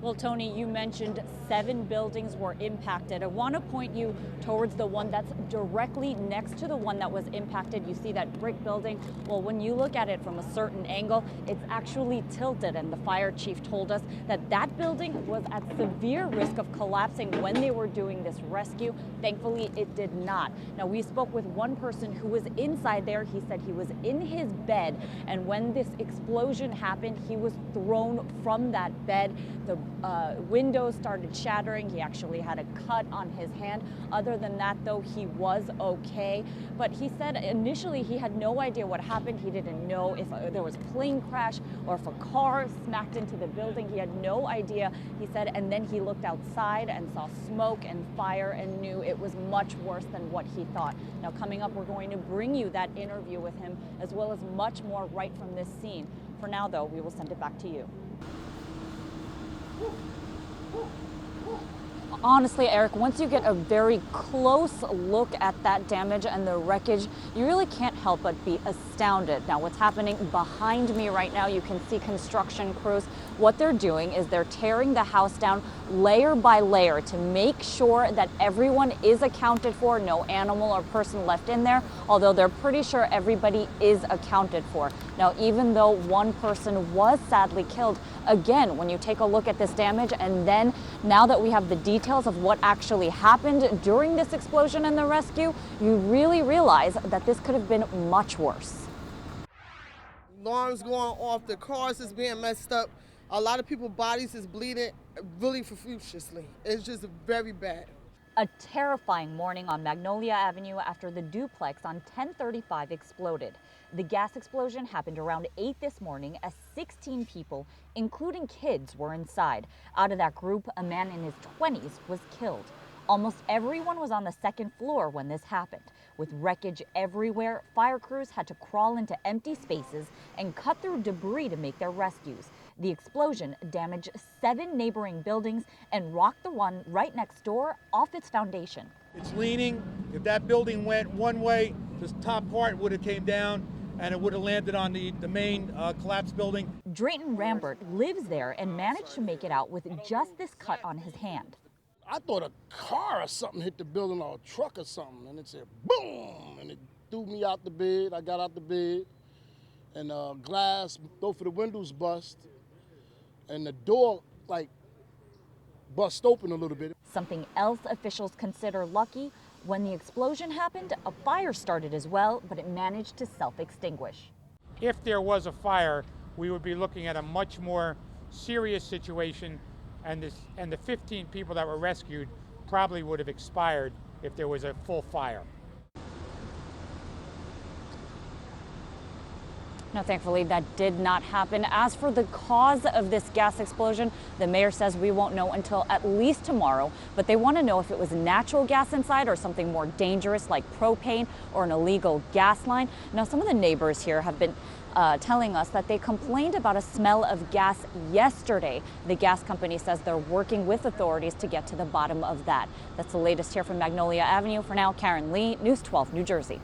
Well, Tony, you mentioned 7 buildings were impacted. I want to point you towards the one that's directly next to the one that was impacted. You see that brick building? Well, when you look at it from a certain angle, it's actually tilted, and the fire chief told us that that building was at severe risk of collapsing when they were doing this rescue. Thankfully, it did not. Now, we spoke with one person who was inside there. He said he was in his bed, and when this explosion happened, he was thrown from that bed. The windows started shattering. He actually had a cut on his hand. Other than that, though, he was okay. But he said initially he had no idea what happened. He didn't know if there was a plane crash or if a car smacked into the building. He had no idea, he said, and then he looked outside and saw smoke and fire and knew it was much worse than what he thought. Now, coming up, we're going to bring you that interview with him as well as much more right from this scene. For now, though, we will send it back to you. Honestly, Eric, once you get a very close look at that damage and the wreckage, you really can't help but be astounded. Now, what's happening behind me right now, you can see construction crews. What they're doing is they're tearing the house down layer by layer to make sure that everyone is accounted for, no animal or person left in there, although they're pretty sure everybody is accounted for. Now, even though one person was sadly killed, again, when you take a look at this damage, and then now that we have the details of what actually happened during this explosion and the rescue, you really realize that this could have been much worse. Alarms going off, the cars is being messed up. A lot of people's bodies is bleeding really profusely. It's just very bad. A terrifying morning on Magnolia Avenue after the duplex on 1035 exploded. The gas explosion happened around 8 this morning as 16 people, including kids, were inside. Out of that group, a man in his 20s was killed. Almost everyone was on the second floor when this happened. With wreckage everywhere, fire crews had to crawl into empty spaces and cut through debris to make their rescues. The explosion damaged 7 neighboring buildings and rocked the one right next door off its foundation. It's leaning. If that building went one way, this top part would have came down and it would have landed on the main collapsed building. Drayton Rambert lives there and managed to make it out with just this cut on his hand. I thought a car or something hit the building, or a truck or something, and it said boom, and it threw me out the bed. I got out the bed, and glass, both of the windows bust, and the door bust open a little bit. Something else officials consider lucky: when the explosion happened, a fire started as well, but it managed to self-extinguish. If there was a fire, we would be looking at a much more serious situation, and the 15 people that were rescued probably would have expired if there was a full fire. Now, thankfully, that did not happen. As for the cause of this gas explosion, the mayor says we won't know until at least tomorrow, but they want to know if it was natural gas inside or something more dangerous like propane or an illegal gas line. Now, some of the neighbors here have been telling us that they complained about a smell of gas yesterday. The gas company says they're working with authorities to get to the bottom of that. That's the latest here from Magnolia Avenue. For now, Karen Lee, News 12, New Jersey.